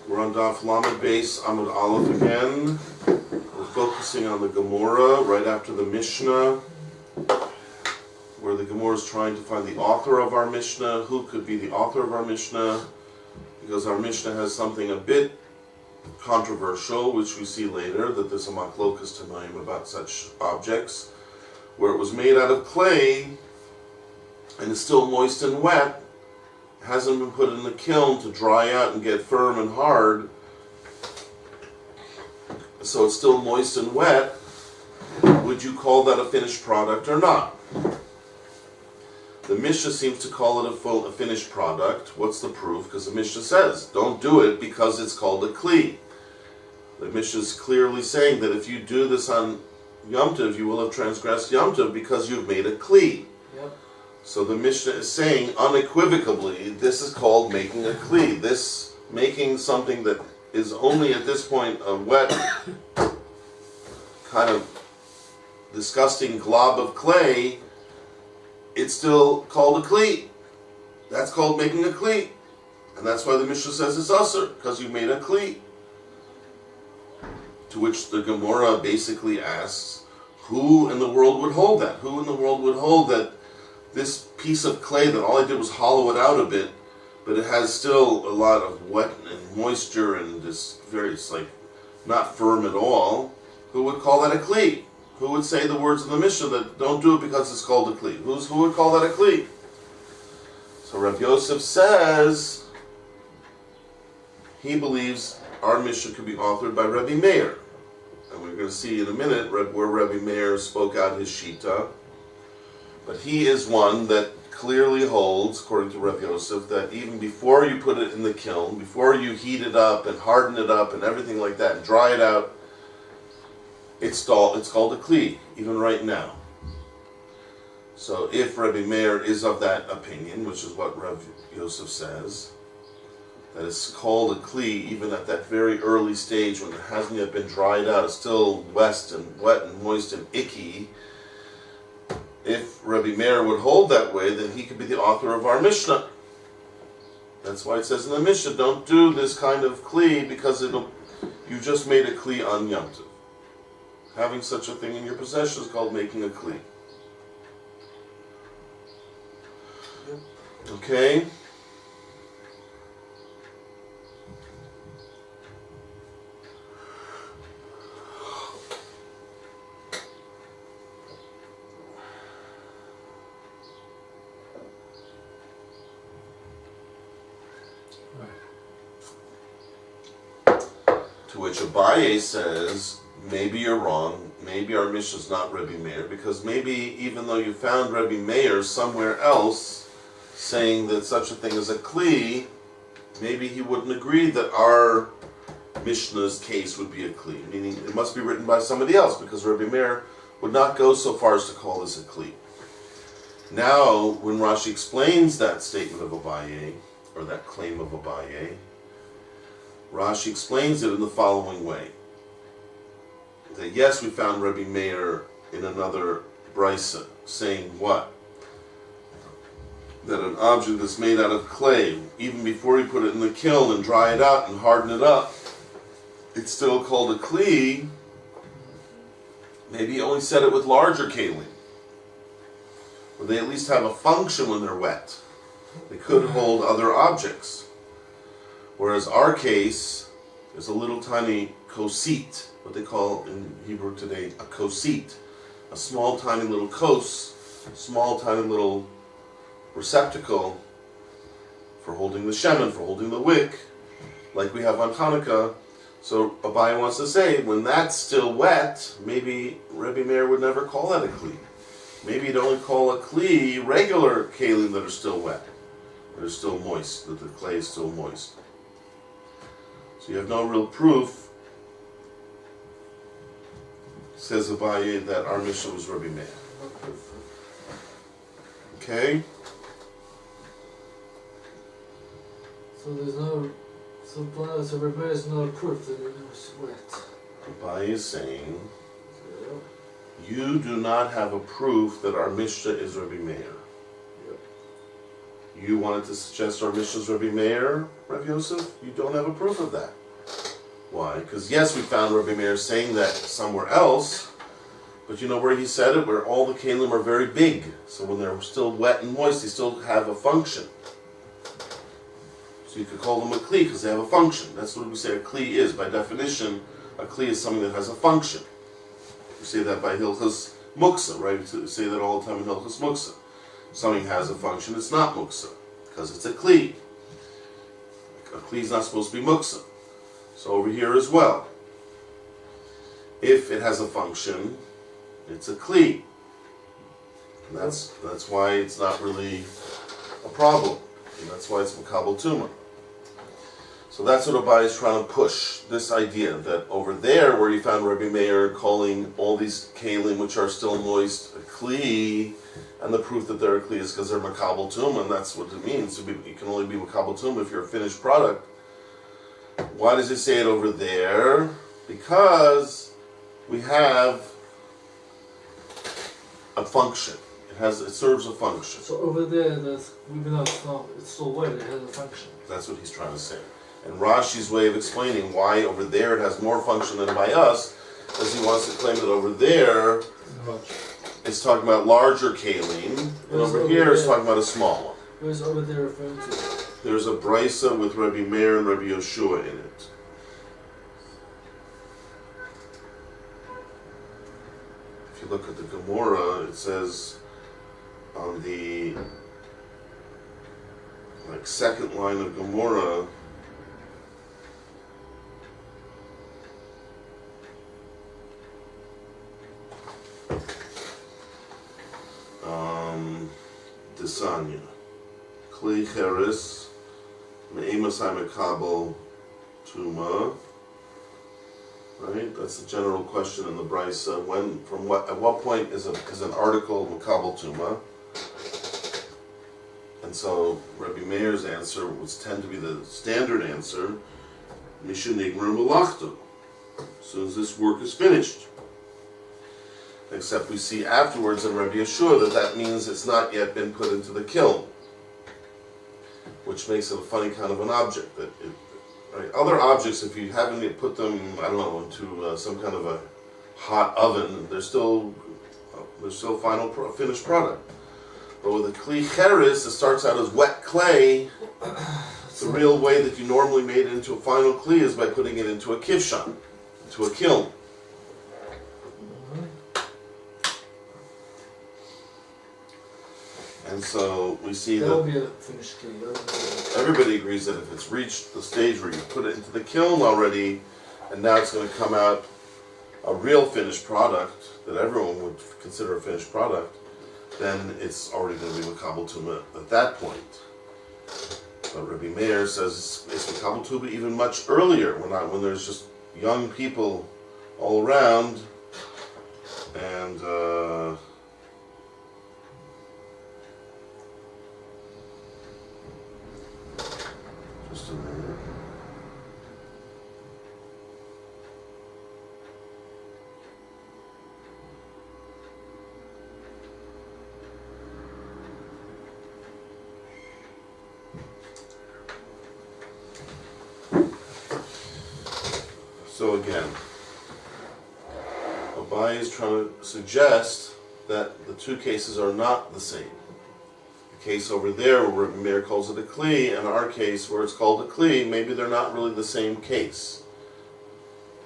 We're on Daf Lamed Beis Amud Aleph again. We're focusing on the Gemora right after the Mishnah, where the Gemora is trying to find the author of our Mishnah. Who could be the author of our Mishnah? Because our Mishnah has something a bit controversial, which we see later, that there's a machlokas tanaim about such objects, where it was made out of clay and is still moist and wet, hasn't been put in the kiln to dry out and get firm and hard, so it's still moist and wet. Would you call that a finished product or not? The Mishnah seems to call it a finished product. What's the proof? Because the Mishnah says, don't do it because it's called a kli. The Mishnah is clearly saying that if you do this on Yom Tov, you will have transgressed Yom Tov because you've made a kli. Yep. So the Mishnah is saying unequivocally, this is called making a kli. This making something that is only at this point a wet, kind of disgusting glob of clay, it's still called a kli. That's called making a kli. And that's why the Mishnah says it's usher, because you made a kli. To which the Gemora basically asks, who in the world would hold that? Who in the world would hold that this piece of clay that all I did was hollow it out a bit, but it has still a lot of wet and moisture and it's like not firm at all? Who would call that a kli? Who would say the words in the Mishnah that don't do it because it's called a kli? Who would call that a kli? So Rav Yosef says he believes our Mishnah could be authored by Rabbi Meir. And we're going to see in a minute where Rabbi Meir spoke out his shita. But he is one that clearly holds, according to Rav Yosef, that even before you put it in the kiln, before you heat it up and harden it up and everything like that and dry it out, it's called a kli, even right now. So if Rabbi Meir is of that opinion, which is what Rav Yosef says, that it's called a kli even at that very early stage when it hasn't yet been dried out, it's still wet and moist and icky. If Rabbi Meir would hold that way, then he could be the author of our Mishnah. That's why it says in the Mishnah, don't do this kind of kli because you just made a kli on Yom Tov. Having such a thing in your possession is called making a kli. Okay? To which Abaye says, maybe you're wrong, maybe our Mishnah is not Rabbi Meir, because maybe even though you found Rabbi Meir somewhere else saying that such a thing as a kli, maybe he wouldn't agree that our Mishnah's case would be a kli, meaning it must be written by somebody else, because Rabbi Meir would not go so far as to call this a kli. Now, when Rashi explains that statement of Abaye, or that claim of Abaye, Rashi explains it in the following way. That yes, we found Rabbi Meir in another Beitsa saying what? That an object that's made out of clay, even before you put it in the kiln and dry it out and harden it up, it's still called a kli. Maybe he only said it with larger kalim, where they at least have a function when they're wet. They could hold other objects. Whereas our case is a little tiny kosit, what they call in Hebrew today a kosit, a small tiny little kos, small tiny little receptacle for holding the shemen, for holding the wick, like we have on Hanukkah. So Abaye wants to say, when that's still wet, maybe Rabbi Meir would never call that a kli. Maybe he'd only call a kli regular kalim that are still wet, that are still moist, that the clay is still moist. So you have no real proof, says Abaye, that our Mishnah was Rabbi Meir. Okay? So there's no, so Rabbi Meir is no proof that it was wet. Abaye is saying, you do not have a proof that our Mishnah is Rabbi Meir. You wanted to suggest our Mishnah is Rabbi Meir, Rav Yosef? You don't have a proof of that. Why? Because yes, we found Rabbi Meir saying that somewhere else, but you know where he said it? Where all the kelim are very big. So when they're still wet and moist, they still have a function. So you could call them a kli because they have a function. That's what we say a kli is. By definition, a kli is something that has a function. We say that by Hilchos Muksa, right? We say that all the time in Hilchos Muksa. Something has a function, it's not Muksa, because it's a kli. A kli is not supposed to be Muksa. So over here as well, if it has a function, it's a kli. And that's why it's not really a problem. And that's why it's Makabel Tuma. So that's what Abai is trying to push, this idea that over there where you found Rabbi Meir calling all these kelim which are still moist a kli, and the proof that they're a kli is because they're Makabel Tuma, and that's what it means. You can only be Makabel Tuma if you're a finished product. Why does it say it over there? Because we have a function. It serves a function. So over there, even though it's still wet, it has a function. That's what he's trying to say. And Rashi's way of explaining why over there it has more function than by us, is he wants to claim that over there it's talking about larger kalim, and over here it's talking about a small one. What is over there referring to? There's a Beitsa with Rabbi Meir and Rabbi Yeshua in it. If you look at the Gemora, it says on the second line of Gemora, Desanya Kli Cheres Me'emasai Mekabel Tuma. Right? That's the general question in the Beitsa. At what point is an article Makabel Tuma? And so Rabbi Meir's answer would tend to be the standard answer, Misha Nigmer Malachtu, as soon as this work is finished. Except we see afterwards in Rabbi Yeshua that means it's not yet been put into the kiln, which makes it a funny kind of an object. Right? Other objects, if you haven't put them, I don't know, into some kind of a hot oven, they're still finished product. But with a kli cheres, it starts out as wet clay. The real way that you normally made it into a final kli is by putting it into a kivshan, into a kiln. And so we see that will be a finished kli. Everybody agrees that if it's reached the stage where you put it into the kiln already, and now it's going to come out a real finished product that everyone would consider a finished product, then it's already going to be Makabel Tuma at that point. But Rabbi Meir says it's Makabel Tuma even much earlier, when there's just young people all around, and just a minute. So again, Abai is trying to suggest that the two cases are not the same. The case over there where Rabbi Meir calls it a kli, and our case where it's called a kli, maybe they're not really the same case.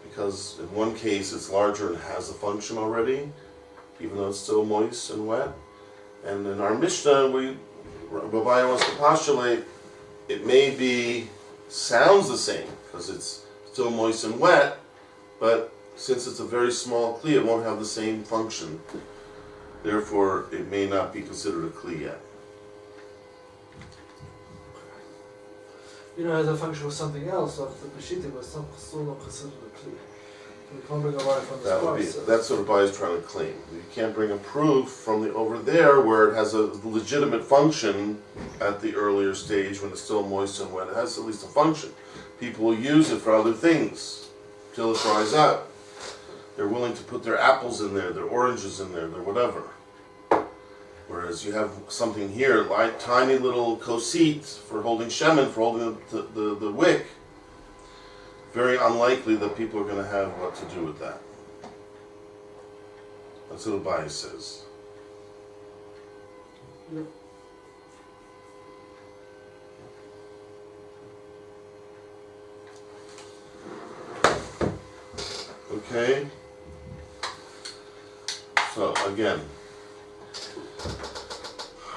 Because in one case it's larger and has a function already, even though it's still moist and wet. And in our Mishnah, Abai wants to postulate it sounds the same, because it's still moist and wet, but since it's a very small kli, it won't have the same function. Therefore, it may not be considered a kli yet. You know, it has a function with something else, like the Peshita was still not considered a kli. We can't bring a right from this part. That's what Abai is trying to claim. You can't bring a proof from over there where it has a legitimate function at the earlier stage when it's still moist and wet. It has at least a function. People will use it for other things till it dries out. They're willing to put their apples in there, their oranges in there, their whatever. Whereas you have something here, like tiny little kosit for holding shemen, for holding the wick. very unlikely that people are going to have what to do with that. That's what Abai says. Yep. Okay? So, again,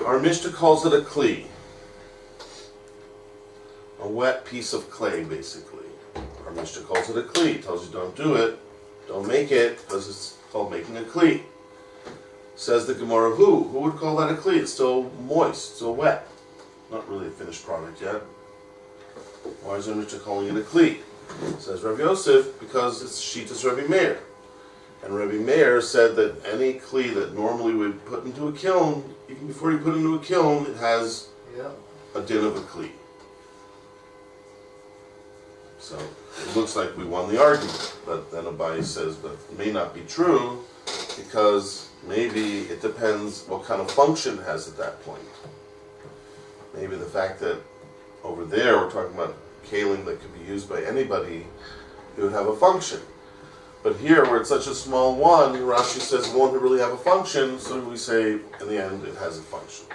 our Mishnah calls it a kli. A wet piece of clay, basically. Our Mishnah calls it a kli. Tells you don't do it, don't make it, because it's called making a kli. Says the Gemora, who? Who would call that a kli? It's still moist, still wet. Not really a finished product yet. Why is our Mishnah calling it a kli? Says Rabbi Yosef, because it's Shitas Rabbi Meir. And Rabbi Meir said that any kli that normally would put into a kiln, even before you put it into a kiln, it has a din of a kli. So it looks like we won the argument, but then Abai says that it may not be true because maybe it depends what kind of function it has at that point. Maybe the fact that over there we're talking about kalim that could be used by anybody, it would have a function. But here, where it's such a small one, Rashi says it won't really have a function, so we say in the end it has a function.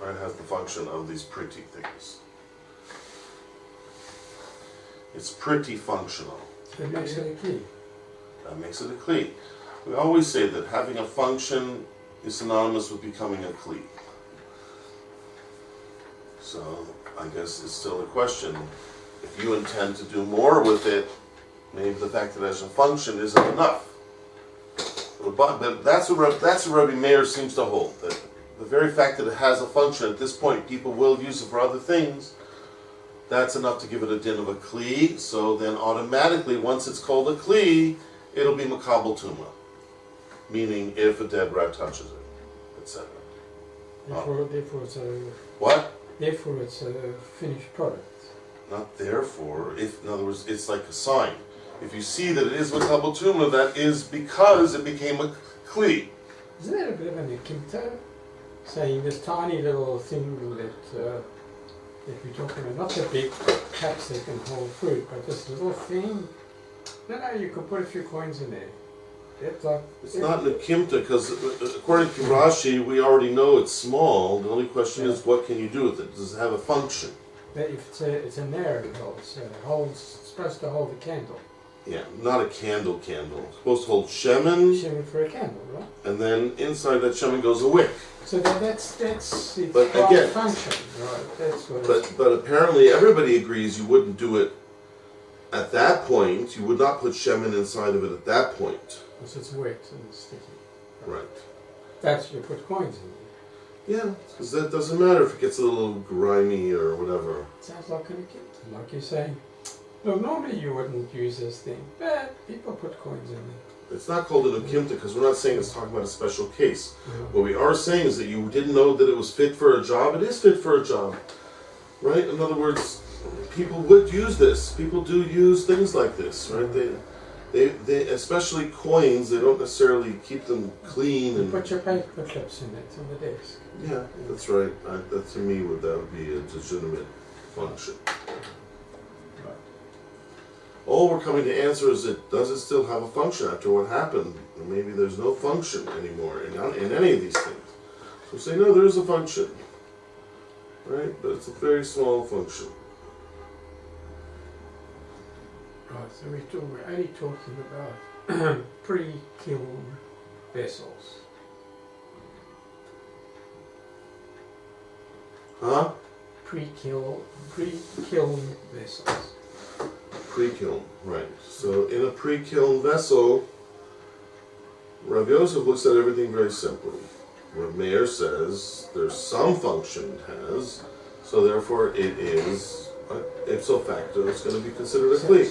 Right? It has the function of these pretty things. It's pretty functional. That makes it a kli. That makes it a kli. We always say that having a function is synonymous with becoming a kli. So I guess it's still a question. If you intend to do more with it, maybe the fact that it has a function isn't enough. But that's what Rabbi Meir seems to hold. That the very fact that it has a function at this point, people will use it for other things. That's enough to give it a din of a kli. So then automatically, once it's called a kli, it'll be makabel tuma. Meaning, if a dead rat touches it, etc. Therefore it's a... What? Therefore it's a finished product. Not therefore. In other words, it's like a sign. If you see that it is makabel tuma, that is because it became a kli. Isn't that a bit of an ekimta? Saying this tiny little thing that we're talking about, not the big cups that can hold fruit, but this little thing. No, you can put a few coins in there. It's not an akimta, because according to Rashi, we already know it's small. The only question is, what can you do with it? Does it have a function? If it's a nair, it holds, it's supposed to hold a candle. Yeah, not a candle. It's supposed to hold shemen. Shemen for a candle, right? And then inside that shemen goes a wick. So that's its but again, function, right? That's what but apparently everybody agrees you wouldn't do it at that point. You would not put shemen inside of it at that point. Because it's wet and sticky. Right. That's you put coins in there. Yeah, because that doesn't matter if it gets a little grimy or whatever. Sounds like an akimta, like you're saying. Look, normally you wouldn't use this thing, but people put coins in there. It's not called an akimta because we're not saying it's talking about a special case. Yeah. What we are saying is that you didn't know that it was fit for a job. It is fit for a job, right? In other words, people would use this. People do use things like this, right? They especially coins. They don't necessarily keep them clean and put your paper clips in it on the desk. Yeah, that's right. That to me that would be a legitimate function. All we're coming to answer is does it still have a function after what happened? Or maybe there's no function anymore in any of these things. So we say, no, there is a function. Right? But it's a very small function. Right, so we're only talking about pre-kiln vessels. Huh? Pre-kiln vessels. Pre-kiln, right. So in a pre-kiln vessel, Rav Yosef looks at everything very simply. Rav Meir says there's some function it has, so therefore it is, ipso facto, it's going to be considered a kli.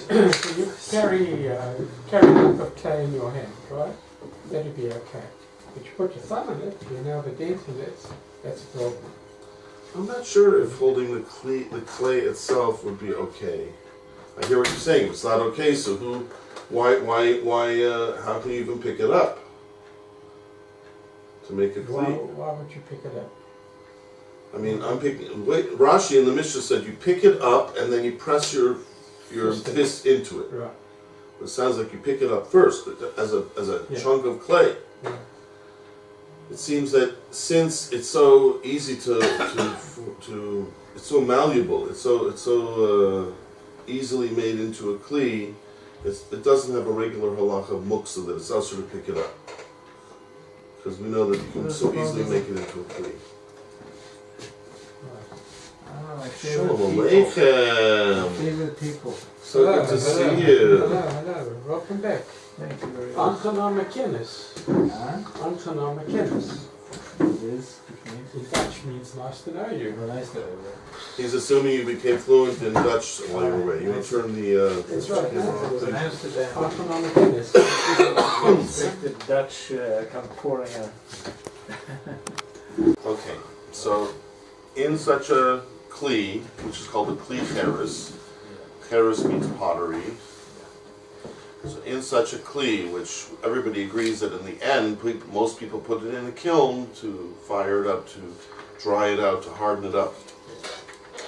So you carry a lump of clay in your hand, right? That'd be okay. But you put your thumb in it, you now have a dent in it, that's a problem. I'm not sure if holding the clay itself would be okay. I hear what you're saying. It's not okay. So why? How can you even pick it up to make a kli? Why would you pick it up? I mean, I'm picking. Rashi in the Mishnah said you pick it up and then you press your you're fist into it. Right. It sounds like you pick it up first as a chunk of clay. Yeah. It seems that since it's so easy to it's so malleable, it's so easily made into a kli, it doesn't have a regular halacha muksa that it's also to pick it up. Because we know that you can so easily make it into a kli. Shalom Aleichem. Favorite people. So good to see you. Hello. Welcome back. Thank you very much. Aangenaam kennis. Aangenaam kennis. This means In Dutch means nice to know you. nice to have He's assuming you became fluent in Dutch while you were away. You want to turn the That's right. camera on, It was in please? Amsterdam. Aangenaam kennis. Expected Dutch come pouring out. Okay, so in such a kli, which is called a kli cheres, cheres means pottery. So in such a kli, which everybody agrees that in the end, most people put it in a kiln to fire it up, to dry it out, to harden it up.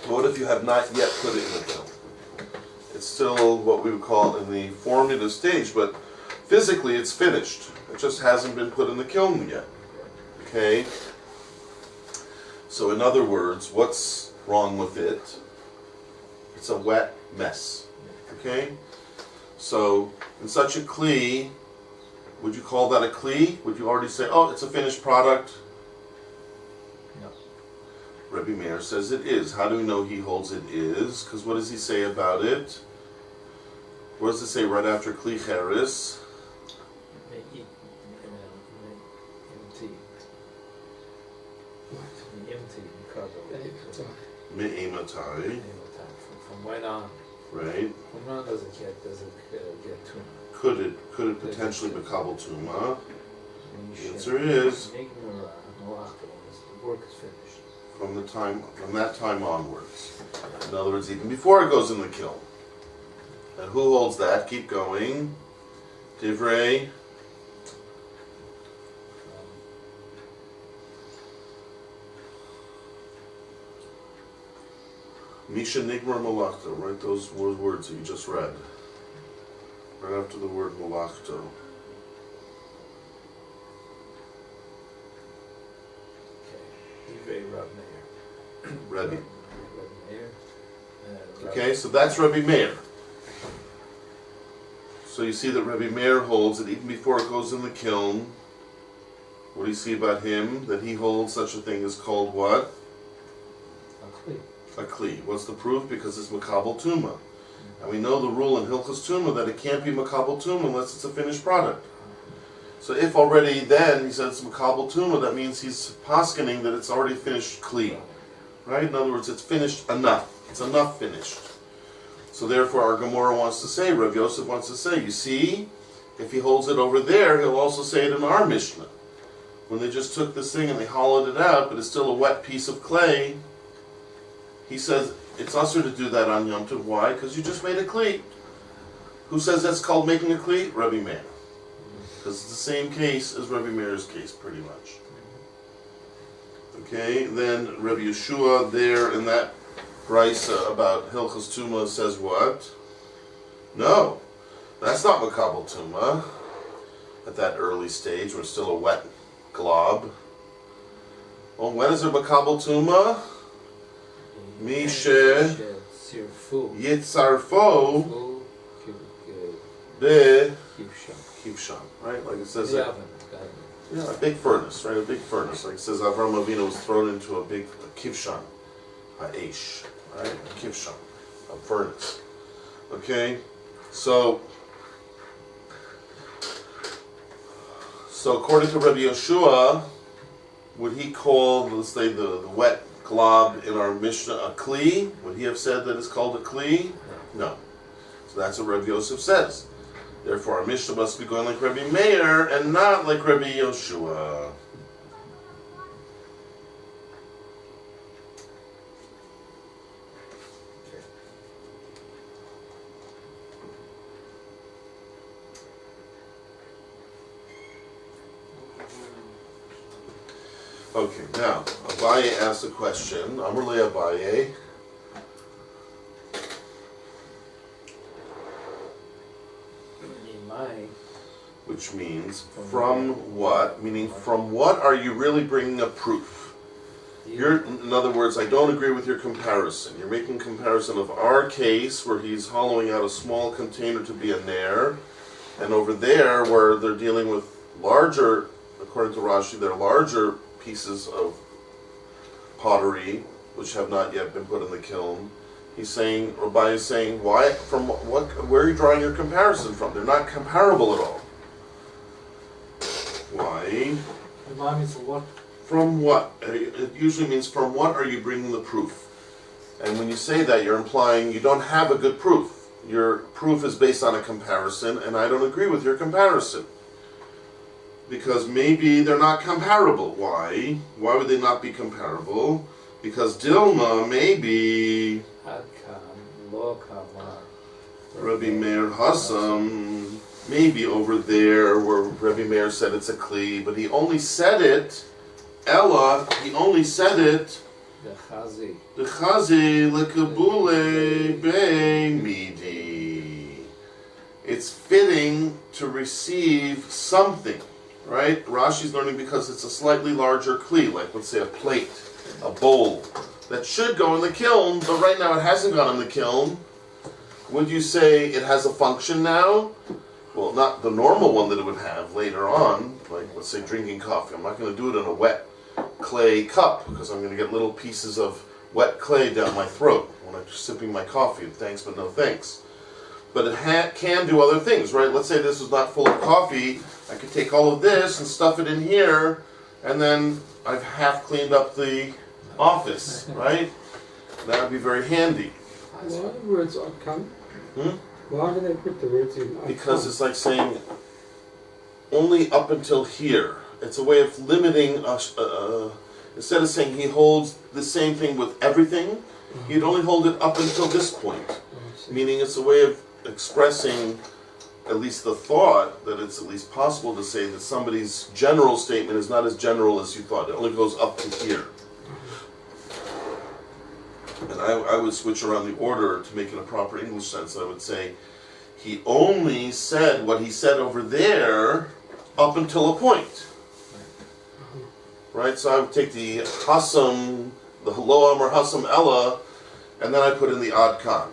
But what if you have not yet put it in a kiln? It's still what we would call in the formative stage, but physically it's finished. It just hasn't been put in the kiln yet. Okay? So in other words, what's wrong with it? It's a wet mess. Okay? So in such a kli, would you call that a kli? Would you already say, oh, it's a finished product? No. Rebbe Meir says it is. How do we know he holds it is? Because what does he say about it? What does it say right after kli cheres? Me'ematai. From when on? Right. From when does it get to? Could it potentially be kabel tuma? The answer is The work is finished. from that time onwards. In other words, even before it goes in the kiln. And who holds that? Keep going. Divrei. Misha Nigmar Malachto. Write those words that you just read. Right after the word Malachto. Rebbe. Okay, so that's Rebbe Meir. So you see that Rebbe Meir holds that even before it goes in the kiln, what do you see about him? That he holds such a thing is called what? A kli. What's the proof? Because it's makabel tuma. And we know the rule in Hilchos Tuma that it can't be makabel tuma unless it's a finished product. So if already then he says it's makabel tuma, that means he's paskening that it's already finished kli. Right? In other words, it's finished enough. It's enough finished. So therefore our Gemora wants to say, Rav Yosef wants to say, you see, if he holds it over there, he'll also say it in our Mishnah. When they just took this thing and they hollowed it out, but it's still a wet piece of clay, he says, it's usher to do that on Yom Tov. Why? Because you just made a kli. Who says that's called making a kli? Rebbe Meir. Because it's the same case as Rebbe Meir's case, pretty much. Okay, then Rebbe Yeshua there in that Beitsa about Hilchos Tuma says what? No, that's not makabel tuma. At that early stage, when it's still a wet glob. Well, when is it makabel tuma? Mishe Yitzarfo Be Kivsham. Right? Like it says that. Yeah, a big furnace, right? A big furnace. Like it says Avram Avinu was thrown into a big kivsham, ha'esh, right? A kivsham, a furnace. Okay? So according to Rabbi Yeshua, would he call, let's say, the wet glob in our Mishnah a kli? Would he have said that it's called a kli? No. So that's what Rabbi Yosef says. Therefore, our Mishnah must be going like Rabbi Meir and not like Rabbi Yeshua. Okay, now, Abaye asks a question. Amrle Abaye. which means from what, meaning from what are you really bringing a proof? In other words, I don't agree with your comparison. You're making comparison of our case where he's hollowing out a small container to be a nair, and over there where they're dealing with larger, according to Rashi, they're larger pieces of pottery which have not yet been put in the kiln. He's saying, Rabbi is saying, why? From what? Where are you drawing your comparison from? They're not comparable at all. Why? Remind me from what? From what? It usually means from what are you bringing the proof? And when you say that, you're implying you don't have a good proof. Your proof is based on a comparison, and I don't agree with your comparison. Because maybe they're not comparable. Why? Why would they not be comparable? Because Dilma, maybe Rabbi Meir Hassam, maybe over there where Rabbi Meir said it's a kli, but he only said it, Ella, he only said it, the chazi lekabule be midi. It's fitting to receive something, right? Rashi's learning because it's a slightly larger kli, like let's say a plate, a bowl, that should go in the kiln, but right now it hasn't gone in the kiln. Would you say it has a function now? Well, not the normal one that it would have later on, like let's say drinking coffee. I'm not going to do it in a wet clay cup because I'm going to get little pieces of wet clay down my throat when I'm sipping my coffee. Thanks, but no thanks. But it can do other things, right? Let's say this was not full of coffee. I could take all of this and stuff it in here, and then I've half cleaned up the office, right? That would be very handy. Why the words are come? Why do they put the words in? Because it's like saying only up until here. It's a way of limiting us. Instead of saying he holds the same thing with everything, he'd only hold it up until this point. Meaning it's a way of expressing at least the thought that it's at least possible to say that somebody's general statement is not as general as you thought. It only goes up to here. And I would switch around the order to make it a proper English sense. I would say he only said what he said over there up until a point. Right? So I would take the Hassam, the Lo Amar Hassam Ella, and then I put in the Ad Kan.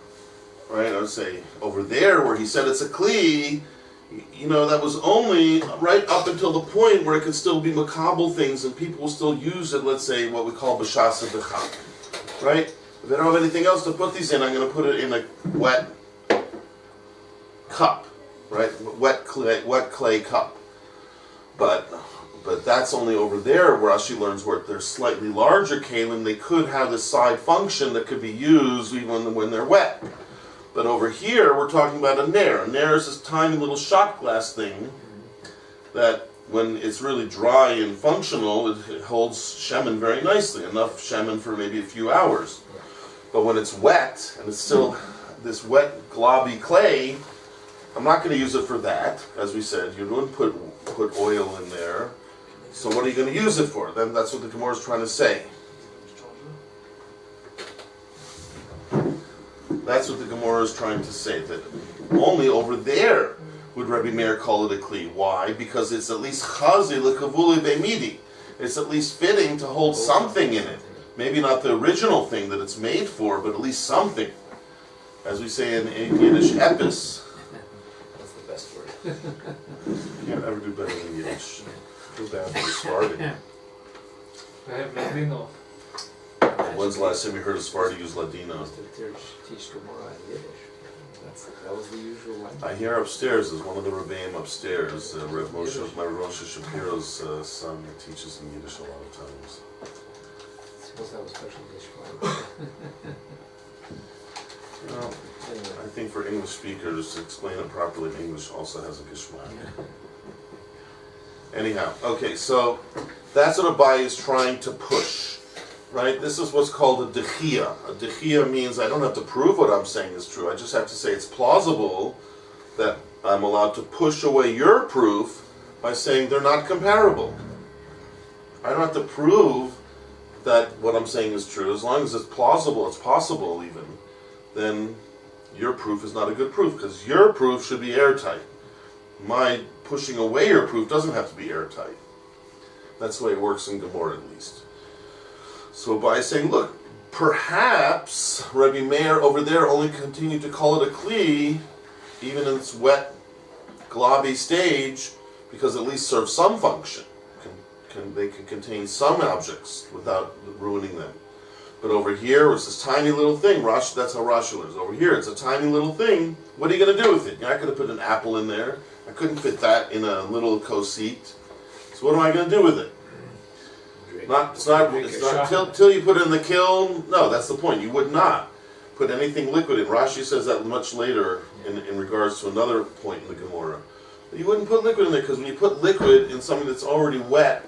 Right? I would say over there where he said it's a Kli, you know, that was only right up until the point where it could still be makabel things and people will still use it, let's say, what we call B'shasa B'chak. Right? If I don't have anything else to put these in, I'm going to put it in a wet cup, right? Wet clay cup. But that's only over there where Rashi learns where they're slightly larger kalim, they could have this side function that could be used even when they're wet. But over here, we're talking about a nair. A nair is this tiny little shot glass thing that when it's really dry and functional, it holds shemen very nicely, enough shemen for maybe a few hours. But when it's wet, and it's still this wet, globby clay, I'm not going to use it for that. As we said, you don't put oil in there. So what are you going to use it for? Then that's what the Gemora is trying to say. That's what the Gemora is trying to say, that only over there would Rabbi Meir call it a kli. Why? Because it's at least chazi lekavuli be'midi. It's at least fitting to hold something in it. Maybe not the original thing that it's made for, but at least something. As we say in Yiddish, epis. That's the best word. You can't ever do better than Yiddish. Feel bad for the Sephardi. I have Ladino. When's the last time you heard a Sephardi use Ladino? Used to teach Gemora in Yiddish. That was the usual language. I hear upstairs, there's one of the Rebbeim upstairs, Reb Moshe, my Rosh Shapiro's son, teaches in Yiddish a lot of times. I suppose that was special Yiddish. Well, I think for English speakers, to explain it properly in English also has a geshmak. Anyhow, okay, so that's what Abai is trying to push, right? This is what's called a dechia. A dechia means I don't have to prove what I'm saying is true. I just have to say it's plausible that I'm allowed to push away your proof by saying they're not comparable. I don't have to prove that what I'm saying is true. As long as it's plausible, it's possible even, then your proof is not a good proof, because your proof should be airtight. My pushing away your proof doesn't have to be airtight. That's the way it works in Gemora at least. So by saying, look, perhaps Rabbi Meir over there only continued to call it a kli, even in its wet, globby stage, because at least serve some function. They can contain some objects without ruining them. But over here, it's this tiny little thing. Rosh, that's how Rosh is. Over here, it's a tiny little thing. What are you going to do with it? You're not going to put an apple in there. I couldn't fit that in a little co-seat. So what am I going to do with it? It's not till you put it in the kiln. No, that's the point. You would not put anything liquid in. Rashi says that much later in regards to another point in the Gemora. You wouldn't put liquid in there because when you put liquid in something that's already wet,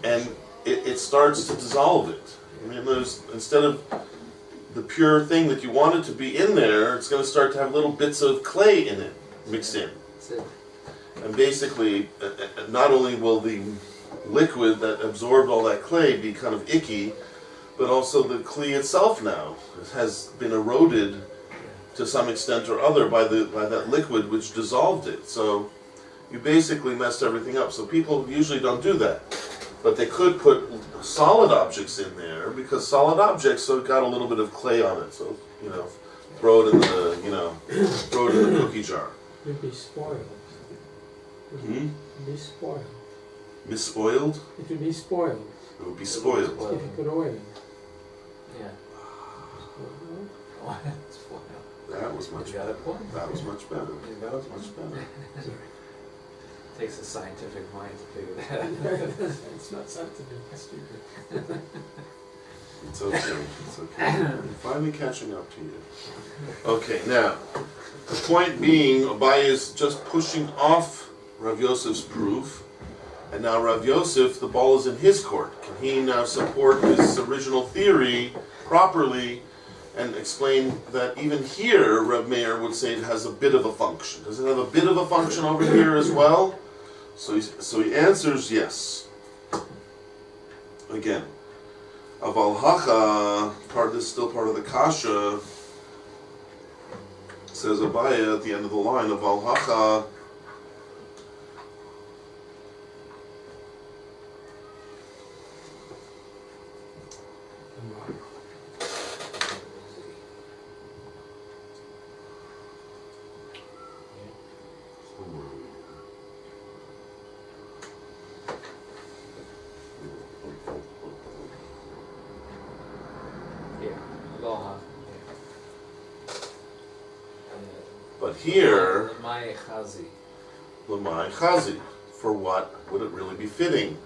and it starts to dissolve it. I mean, instead of the pure thing that you wanted to be in there, it's going to start to have little bits of clay in it, mixed in. And basically, not only will the liquid that absorbed all that clay be kind of icky, but also the clay itself now has been eroded to some extent or other by that liquid which dissolved it. So you basically messed everything up. So people usually don't do that. But they could put solid objects in there, because solid objects got a little bit of clay on it. So, throw it in the cookie jar. It would be spoiled. It would be spoiled. Misspoiled? It would be spoiled. It would be spoiled. If you put oil in. Yeah. That was much better. That was much better. That was much better. Takes a scientific mind to figure that out. It's not scientific, it's stupid. It's okay. It's okay. I'm finally catching up to you. Okay, now, the point being, Abaye is just pushing off Rav Yosef's proof, and now Rav Yosef, the ball is in his court. Can he now support his original theory properly and explain that even here, Rav Meir would say it has a bit of a function? Does it have a bit of a function over here as well? So he answers yes. Again, Aval Hacha, this is still part of the Kasha, says Abaye at the end of the line, Aval Hacha, but here, Lamai Chazi, for what would it really be fitting?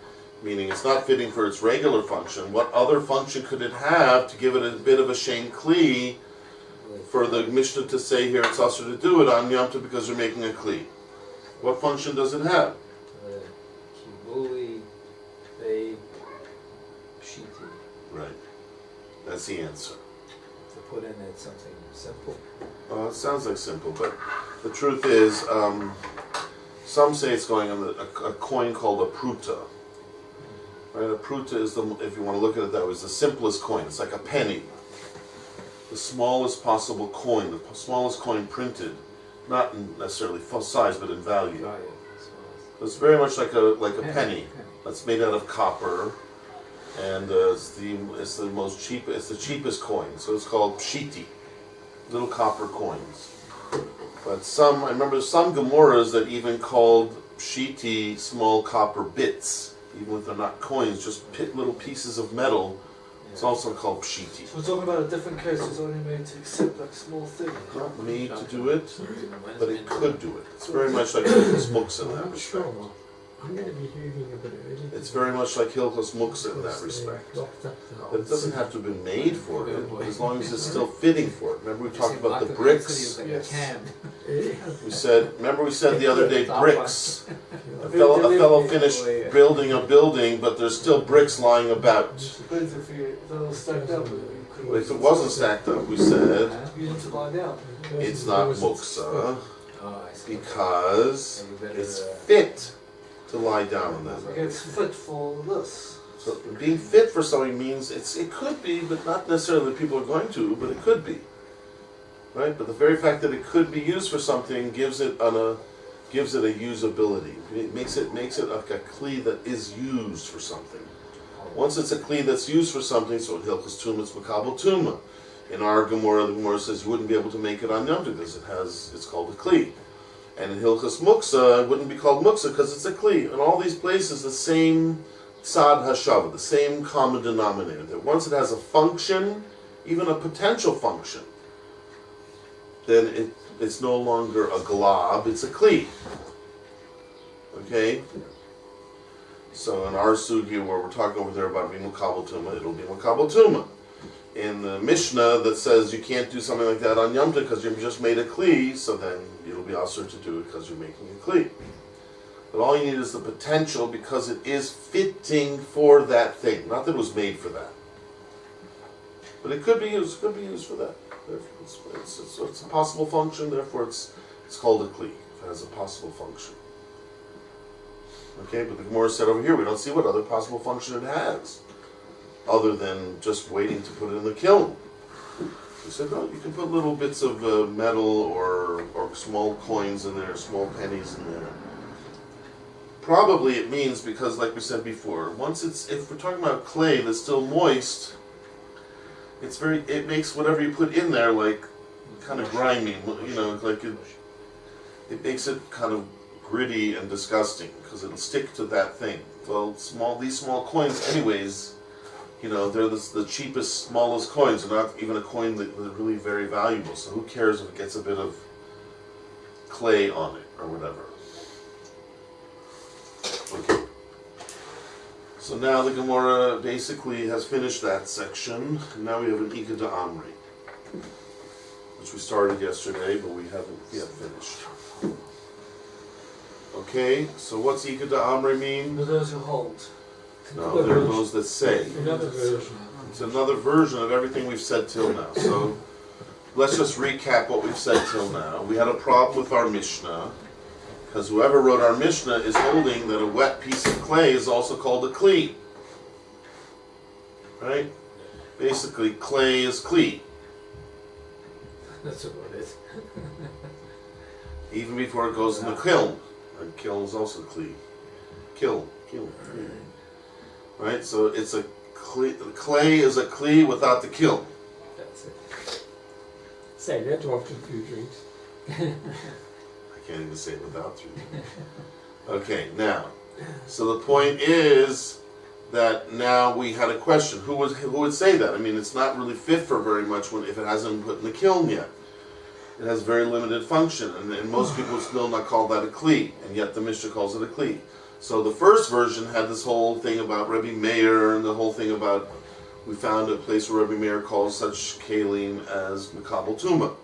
Meaning it's not fitting for its regular function. What other function could it have to give it a bit of a Shein Kli for the Mishnah to say here it's also to do it on Yom Tov because they're making a Kli? What function does it have? Kibuli, Bei, Pshiti. Right. That's the answer. To put in it something simple. It sounds like simple, but the truth is, some say it's going on a coin called a pruta. Right? A pruta is, if you want to look at it that way, is the simplest coin. It's like a penny. The smallest possible coin, the smallest coin printed, not in necessarily full size, but in value. It's very much like a penny that's made out of copper, and it's the cheapest coin. So it's called pshiti, little copper coins. But I remember some Gemoras that even called pshiti small copper bits, even if they're not coins, just little pieces of metal. It's also called pshiti. So we're talking about a different case. It's only made to accept like small things. Not made to do it, but it could do it. It's very much like Hilchos Muktzah in that respect. I'm going to be leaving a bit early. It's very much like Hilchos Muktzah in that respect. But it doesn't have to have been made for it, but as long as it's still fitting for it. Remember we talked about the bricks? We said the other day bricks. A fellow finished building a building, but there's still bricks lying about. Depends if they're stacked up. If it wasn't stacked up, we said You need to lie down. it's not Muktzah because it's fit to lie down on that. Like it's fit for this. So being fit for something means it could be, but not necessarily that people are going to, but it could be. Right? But the very fact that it could be used for something gives it gives it a usability. It makes it like a kli that is used for something. Once it's a kli that's used for something, so in Hilchos Tumah it's makabel tumah. In our Gemora, the Gemora says you wouldn't be able to make it on Yom Tov because it's called a kli. And in Hilchos Muksa, it wouldn't be called Muksa because it's a kli. In all these places, the same tzad hashava, the same common denominator. That once it has a function, even a potential function, then it's no longer a glob, it's a kli. Okay? So in our sugya, where we're talking over there about being makabel tumah, it'll be makabel tumah. In the Mishnah that says you can't do something like that on Yom Tov because you've just made a kli, so then it'll be asur to do it because you're making a kli. But all you need is the potential because it is fitting for that thing. Not that it was made for that. But it could be used for that. It's a possible function, therefore it's called a kli. If it has a possible function. Okay, but the Gemora said over here, we don't see what other possible function it has, other than just waiting to put it in the kiln. We said, no, you can put little bits of metal or small coins in there, small pennies in there. Probably it means, because like we said before, if we're talking about clay that's still moist, it makes whatever you put in there like kind of grimy, like it makes it kind of gritty and disgusting because it'll stick to that thing. Well, these small coins, anyways, they're the cheapest, smallest coins. They're not even a coin that's really very valuable. So who cares if it gets a bit of clay on it or whatever? Okay. So now the Gemora basically has finished that section. Now we have an Ika D'Amri, which we started yesterday, but we haven't yet finished. Okay, so what's Ika D'Amri mean? For those who hold. No, there are those that say. Another version. It's another version of everything we've said till now. So let's just recap what we've said till now. We had a problem with our Mishnah, because whoever wrote our Mishnah is holding that a wet piece of clay is also called a kli. Right? Basically, clay is kli. That's about it. Even before it goes in the kiln. A kiln is also kli. Kiln. Right? So it's a kli. Clay is a kli without the kiln. That's it. Say that after a few drinks. I can't even say it without 3. Okay, now, so the point is that now we had a question. Who would say that? I mean, it's not really fit for very much if it hasn't been put in the kiln yet. It has very limited function, and most people would still not call that a kli, and yet the Mishnah calls it a kli. So the first version had this whole thing about Rebbe Meir, and the whole thing about, we found a place where Rebbe Meir calls such kalim as makabel tumah.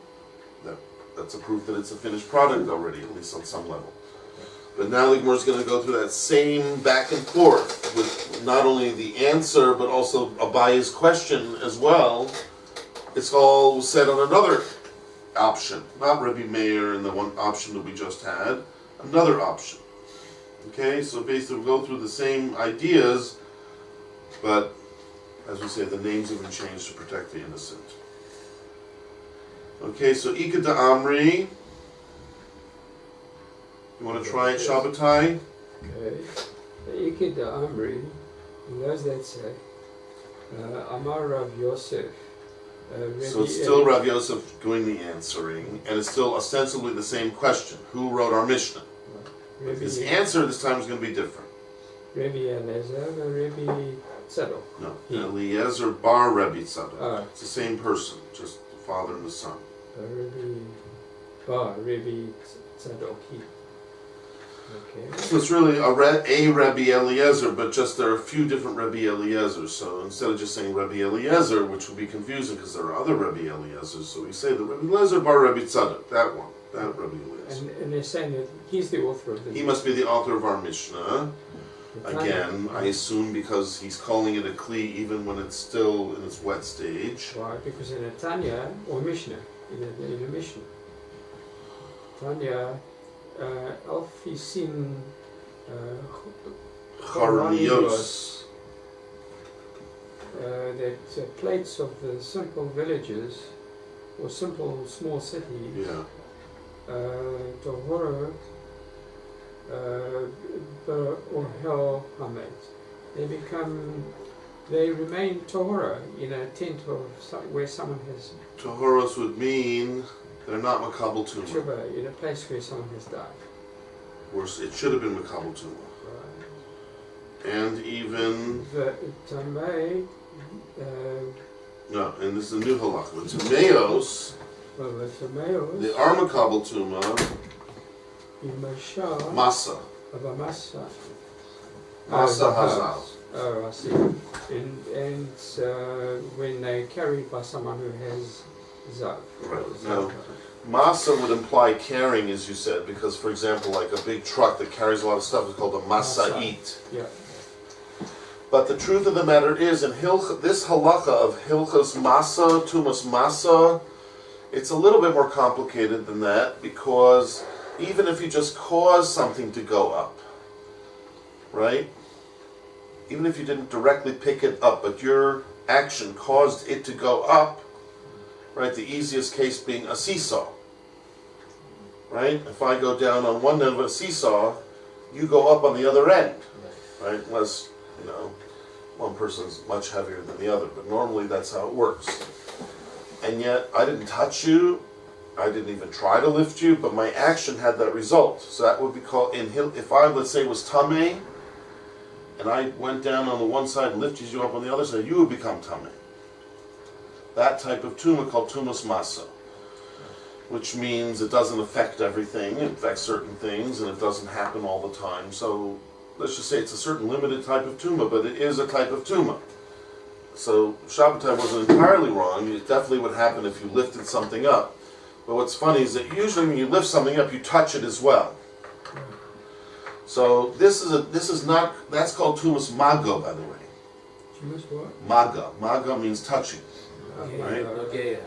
That's a proof that it's a finished product already, at least on some level. But now the Gemara is going to go through that same back and forth with not only the answer, but also Abaye's question as well. It's all said on another option, not Rebbe Meir and the one option that we just had, another option. Okay, so basically we'll go through the same ideas, but as we say, the names have been changed to protect the innocent. Okay, so Ika D'Amri. You want to try it, Shabbatai? Okay. Ika D'Amri, and those that say, Amar Rav Yosef. So it's still Rav Yosef doing the answering, and it's still ostensibly the same question. Who wrote our Mishnah? His answer this time is going to be different. Rebbe Eliezer or Rebbe Tzadok? No, Eliezer bar Rebbe Tzadok. Ah. It's the same person, just the father and the son. Rebbe Tzadok. Okay. So it's really a Rebbe Eliezer, but just there are a few different Rebbe Eliezers. So instead of just saying Rebbe Eliezer, which would be confusing because there are other Rebbe Eliezers, so we say the Rebbe Eliezer bar Rebbe Tzadok, that one, that Rebbe Eliezer. And they're saying that he's the author of the He must be the author of our Mishnah. Again, I assume because he's calling it a kli even when it's still in its wet stage. Why? Because in a Tanya or Mishnah, in a Mishnah, Tanya, Alfisin Charonios. That plates of the simple villages or simple small cities, Yeah. Tohora Ohel Hametz, they remain Torah in a tent where someone has Tahoros would mean they're not makabel tuma. Tshuva, in a place where someone has died. Or it should have been makabel tuma. Right. And even The Tamei, no, and this is a new halakha. The Tameos, well, the Tameos, they are makabel tuma. Imashah, Masa, Masa. Masa Hazav. Oh, I see. And when they're carried by someone who has Zav. Right. Now, Masa would imply carrying, as you said, because, for example, like a big truck that carries a lot of stuff is called a masa'it. Yeah. But the truth of the matter is, in this halacha of Hilchas Masa, Tumas Masa, it's a little bit more complicated than that, because even if you just cause something to go up, right? Even if you didn't directly pick it up, but your action caused it to go up, right? The easiest case being a seesaw, right? If I go down on one end of a seesaw, you go up on the other end, right? Unless, one person's much heavier than the other, but normally that's how it works. And yet, I didn't touch you, I didn't even try to lift you, but my action had that result. So that would be called, if I, let's say, was tamei, and I went down on the one side and lifted you up on the other side, you would become tamei. That type of tuma called tumas masa, which means it doesn't affect everything, it affects certain things, and it doesn't happen all the time. So let's just say it's a certain limited type of tuma, but it is a type of tuma. So Shabbatai wasn't entirely wrong. It definitely would happen if you lifted something up. But what's funny is that usually when you lift something up, you touch it as well. So this is not, that's called tumas mago, by the way. Tumas what? Maga. Maga means touching. Right? Okay.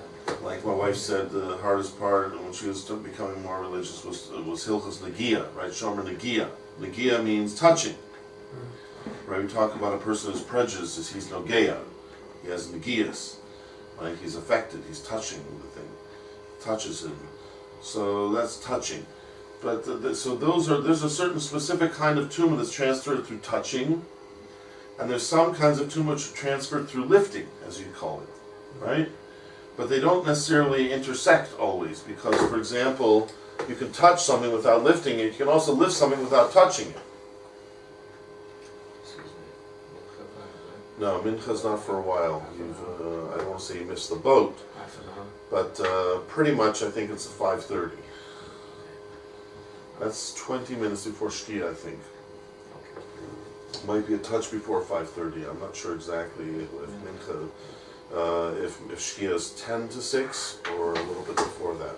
Like my wife said, the hardest part when she was becoming more religious was Hilchas Nagia, right? Shomer Nagia. Nagia means touching. Right? We talk about a person who's prejudiced, he's Nogea. He has Nagias. Right? He's affected, he's touching the thing. Touches him. So that's touching. But so there's a certain specific kind of tumah that's transferred through touching, and there's some kinds of tumah which are transferred through lifting, as you call it, right? But they don't necessarily intersect always, because, for example, you can touch something without lifting it. You can also lift something without touching it. No, mincha's not for a while. I don't want to say you missed the boat, but pretty much I think it's at 5:30. That's 20 minutes before Shkia, I think. Might be a touch before 5:30. I'm not sure exactly if mincha, if Shkia is 10 to 6 or a little bit before that.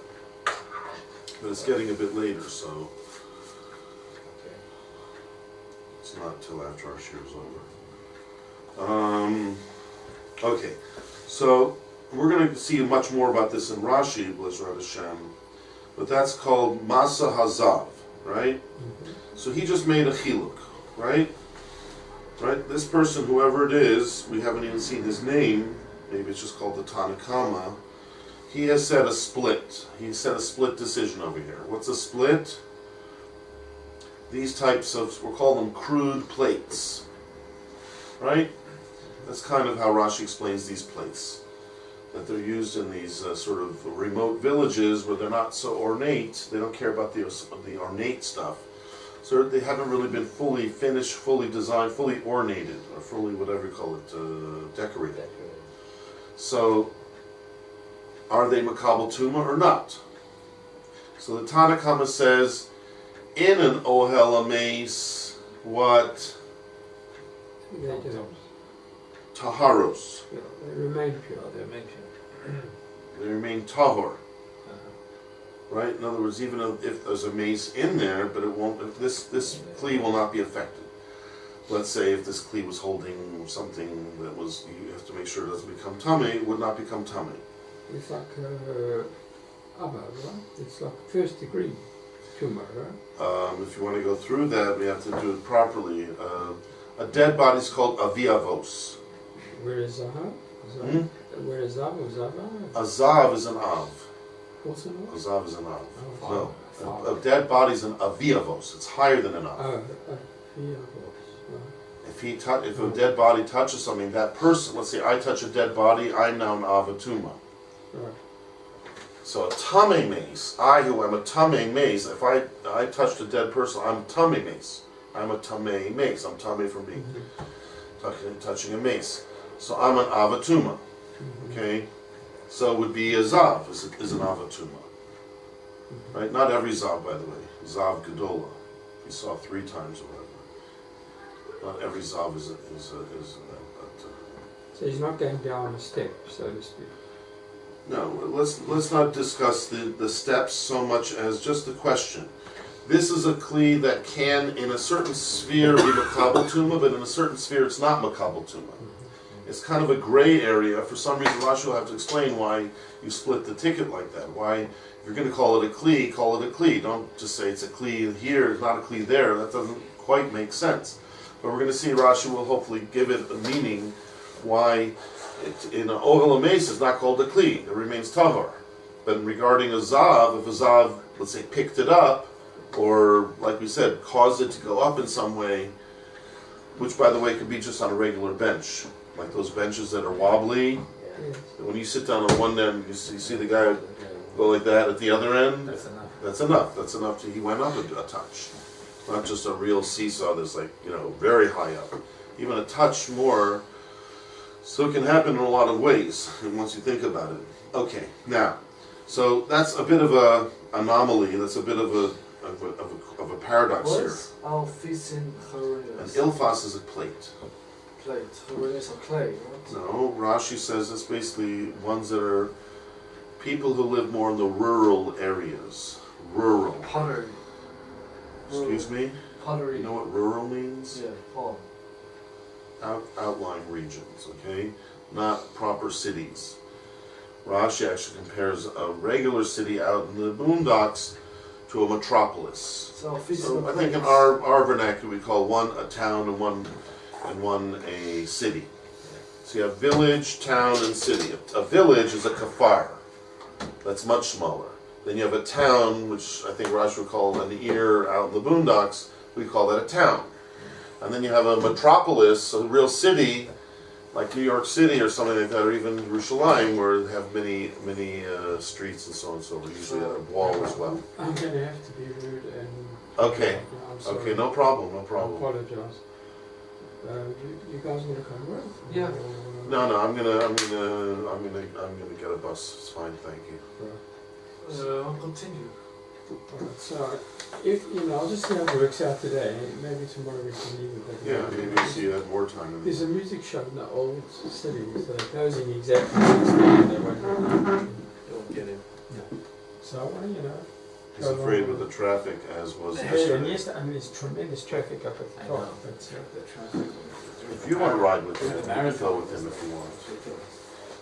But it's getting a bit later, so it's not till after our shir is over. Okay, so we're going to see much more about this in Rashi, B'ezrat Hashem, but that's called Masa Hazav, right? So he just made a chiluk, right? Right? This person, whoever it is, we haven't even seen his name, maybe it's just called the Tanakama, he has said a split. He said a split decision over here. What's a split? These types of, we'll call them crude plates, right? That's kind of how Rashi explains these plates. That they're used in these sort of remote villages where they're not so ornate. They don't care about the ornate stuff. So they haven't really been fully finished, fully designed, fully ornated, or fully whatever you call it, decorated. So, are they makabel tuma or not? So the Tanakama says, in an ohel amaze, what? Taharos. They remain pure. They remain tahor. Right? In other words, even if there's a mace in there, but it won't. If this kli will not be affected. Let's say if this kli was holding something that was, you have to make sure it doesn't become tamei. It would not become tamei. It's like Abba, right? It's like first degree tumor, right? If you want to go through that, we have to do it properly. A dead body is called aviavos. Where is Zahav? Where is Zav? A zav is an av. What's an av? A zav is an av. Oh, No, a dead body is an aviavos. It's higher than an av. If a dead body touches something, that person, let's say I touch a dead body, I'm now an avatuma. Right. So a tame mace, I who am a tame mace, if I touched a dead person, I'm tame mace. I'm a tame mace. I'm tame from being touching a mace. So I'm an avatuma. Okay? So it would be a zav is an avatuma. Right? Not every zav, by the way. Zav gedola. You saw 3 times or whatever. Not every zav is So he's not going down a step, so to speak. no, let's not discuss the steps so much as just the question. This is a kli that can, in a certain sphere, be makabel tuma, but in a certain sphere, it's not makabel tuma. It's kind of a gray area. For some reason, Rashi will have to explain why you split the ticket like that. Why, if you're going to call it a kli, call it a kli. Don't just say it's a kli here, it's not a kli there. That doesn't quite make sense. But we're going to see Rashi will hopefully give it a meaning why in an Ohel HaMeis it's not called a kli. It remains tahor. But regarding a zav, if a zav, let's say, picked it up, or, like we said, caused it to go up in some way, which, by the way, could be just on a regular bench. Like those benches that are wobbly. When you sit down on one end, you see the guy go like that at the other end. That's enough. That's enough. That's enough. He went up a touch. Not just a real seesaw that's like, very high up. Even a touch more. So it can happen in a lot of ways, once you think about it. Okay, now, so that's a bit of a anomaly. That's a bit of a paradox here. What's alfisin An chorinius? ilfas is a plate. Plate. Chorinius are clay, right? No, Rashi says it's basically ones that are people who live more in the rural areas. Rural. Pottery. Excuse me? Pottery. You know what rural means? Yeah, palm. Outlying regions, okay? Not proper cities. Rashi actually compares a regular city out in the boondocks to a metropolis. So alfisin So are I think in plates. our vernacular we call one a town and one a city. So you have village, town, and city. A village is a kafar. That's much smaller. Then you have a town, which I think Rashi would call an ear out in the boondocks. We call that a town. And then you have a metropolis, a real city, like New York City or something like that, or even Yerusahlyim, where they have many streets and so on and so forth. Usually a wall as well. I'm going to have to be rude and... Okay. I'm sorry. Okay, no problem. I apologize. You guys want to come with? Yeah. Or- No, I'm gonna get a bus. It's fine, thank you. Right. I'll continue. Alright, so, if, I'll just see how it works out today. Maybe tomorrow we can leave it. But Yeah, maybe we'll see you have more time. There's a music shop in the old city, so they're closing exactly 6 days. They won't Don't get him. So I want to, He's afraid with the traffic, as was and yesterday. there's tremendous traffic up at the I top. know. But, The traffic. If you want to ride with him, The you can marathon go with him if you want. Ridiculous.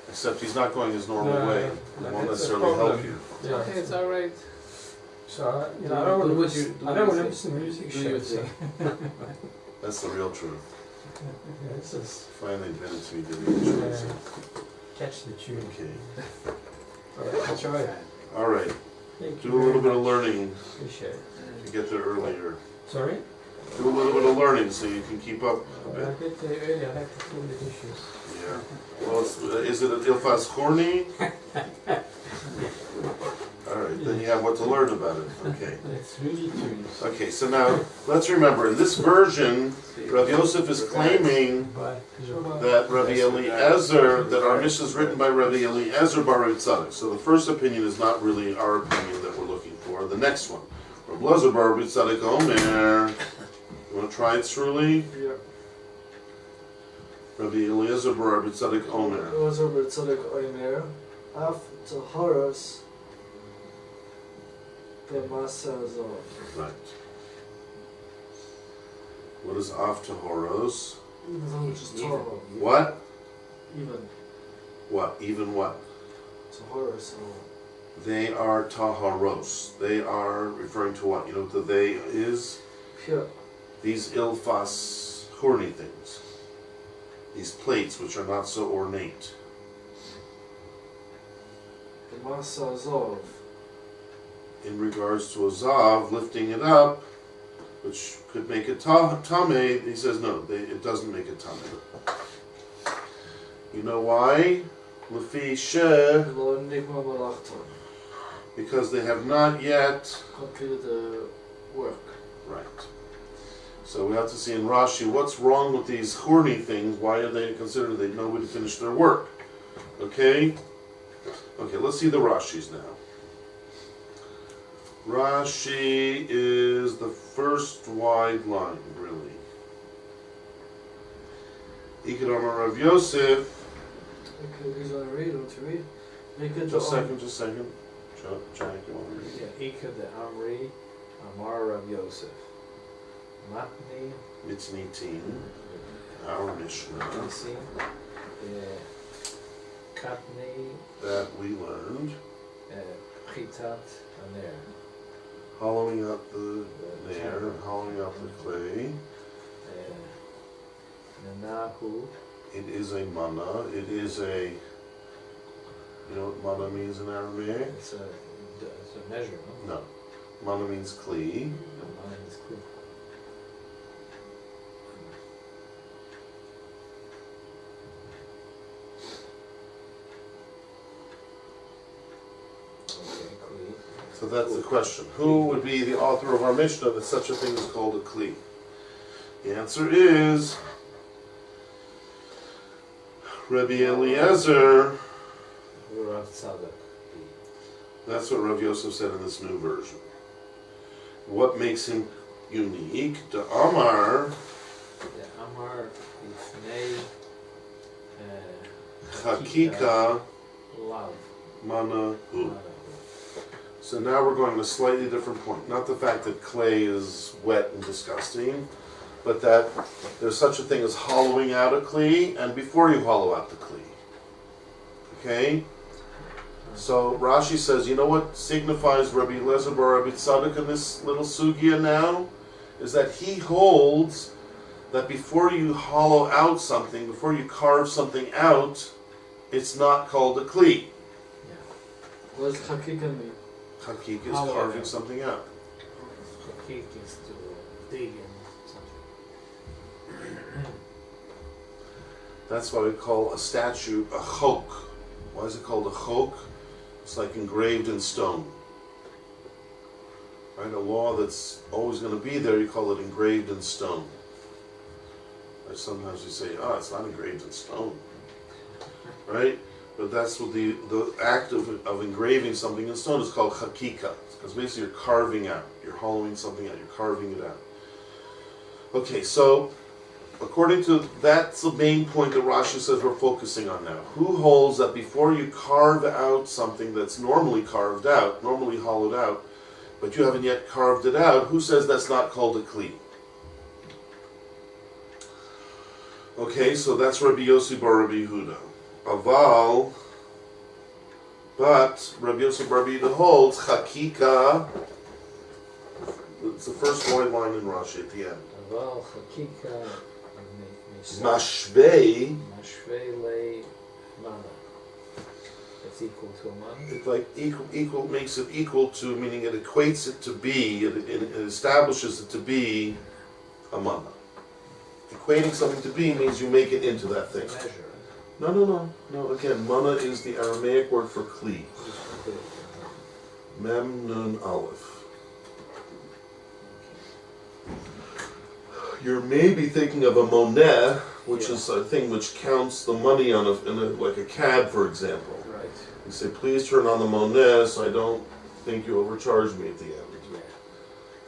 Except he's not going his normal No, way. no, It won't that's a necessarily help problem. you. yeah, Okay, it's all right. So, I Do don't want to what miss, you- do I don't what want to you miss the music Do your show. So, thing. That's the real truth. yeah, this is Finally admitted to me doing the choice. catch the tune. Okay. Alright, that's right. All right. Thank you Do a little very bit of much. learning Appreciate it. to get there earlier. Sorry? Do a little bit of learning so you can keep up a When bit. I get there early, I have to clean the dishes. Yeah. Well, is it an ilfas horny? All right, then you have what to learn about it. Okay. It's really tunes. Okay, so now let's remember in this version, Rav Yosef is claiming But, that Rabbi Eliezer, that our Mishnah is written by Rabbi Eliezer bar Rav Tzadok. So the first opinion is not really our opinion that we're looking for. The next one, Rabbi Eliezer bar Rav Tzadok Omer. You want to try it, Shirley? Yeah. Rabbi Eliezer bar Rav Tzadok Omer. It was over Tzadok Omer. After Horus, the Masa Zov. Right. What is after Horos? Which is Torah. What? Even. What? Even what? To Horus. They are taharos. They are referring to what? You know what the they is? Pure. These ilfas horny things. These plates which are not so ornate. The Masa Zov. in regards to a zav, lifting it up, which could make it tameh, he says no, it doesn't make it tameh. You know why? Lefi sheh, because they have not yet completed the work. right. So we have to see in Rashi what's wrong with these horny things. Why are they considered they know when to finish their work? Okay? Okay, let's see the Rashis now. Rashi is the first wide line, really. Ikadama Rav Yosef. Okay, he's going to read, want to read? Just a second. Jack, you want to read? Yeah, Ika the Amri, Amar Rav Yosef. Matni, Mitznitin, our Mishnah, Nisim, Katni, that we learned, Chitat, Aner. hollowing out the nair and hollowing out the clay. Nanahu. It is a mana. It is a. You know what mana means in Aramaic? It's a measure, no? No. Mana means kli. Mana is clear. Okay, clear. So that's the question. Who would be the author of our Mishnah that such a thing is called a kli? The answer is Rabbi Eliezer. Rav Tzadok. That's what Rav Yosef said in this new version. What makes him unique? The Amar The Amar Ifnei Chakika Lav. Mana Hu. So now we're going to a slightly different point. Not the fact that clay is wet and disgusting, but that there's such a thing as hollowing out a kli, and before you hollow out the kli. Okay? So Rashi says, you know what signifies Rabbi Eliezer bar Rabbi Tzadok in this little sugya now? Is that he holds that before you hollow out something, before you carve something out, it's not called a kli. What does Hakika mean? Hakik is Hollow carving out. something out. Hakik is to dig in something. That's why we call a statue a chok. Why is it called a chok? It's like engraved in stone. Right? A law that's always going to be there, you call it engraved in stone. Right? Sometimes you say, oh, it's not engraved in stone. Right? But that's what the act of engraving something in stone is called hakika. Because basically you're carving out. You're hollowing something out. You're carving it out. Okay, so according to, that's the main point that Rashi says we're focusing on now. Who holds that before you carve out something that's normally carved out, normally hollowed out, but you haven't yet carved it out, who says that's not called a kli? Okay, so that's Rabbi Yossi bar Rabbi Yehuda. Aval, but Rabbi Yossi bar Rabbi Yehuda holds chakika. It's the first white line in Rashi at the end. Aval Hakika Mashvei. Mashvei Le Mana. That's equal to a mana. It like equal makes it equal to, meaning it equates it to be, it establishes it to be a mana. Equating something to be means you make it into that thing. Measure. No. Again, mana is the Aramaic word for kli. Mem nun aleph. You're maybe thinking of a moneh, which is a thing which counts the money on like a cab, for example. Right. You say, please turn on the moneh so I don't think you overcharge me at the end. Yeah.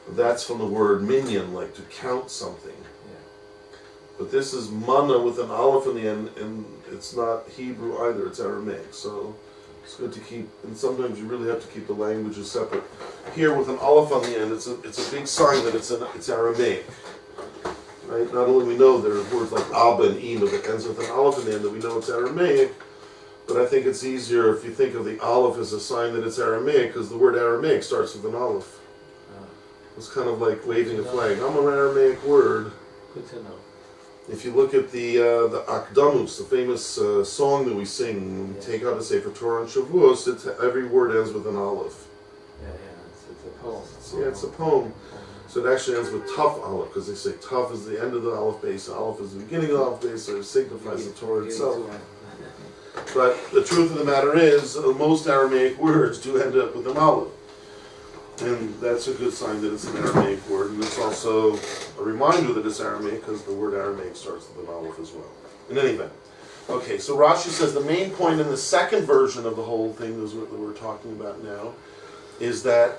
That's from the word minyan, like to count something. Yeah. But this is mana with an aleph in the end, and it's not Hebrew either, it's Aramaic. So it's good to keep, and sometimes you really have to keep the languages separate. Here with an aleph on the end, it's a big sign that it's Aramaic. Right? Not only we know there are words like Abba and Ima that ends with an aleph in the end that we know it's Aramaic, but I think it's easier if you think of the aleph as a sign that it's Aramaic, because the word Aramaic starts with an aleph. It's kind of like waving a flag. I'm an Aramaic word. Good to know. If you look at the Akdamus, the famous song that we sing when we take out a Sefer Torah and Shavuos, every word ends with an aleph. Yeah. Yeah, it's a poem. So it actually ends with Tuf Aleph, because they say Tuf is the end of the Aleph base, Aleph is the beginning of the Aleph base, so it signifies the Torah itself. But the truth of the matter is, most Aramaic words do end up with an Aleph. And that's a good sign that it's an Aramaic word, and it's also a reminder that it's Aramaic, because the word Aramaic starts with an Aleph as well. In any event. Okay, so Rashi says the main point in the second version of the whole thing that we're talking about now is that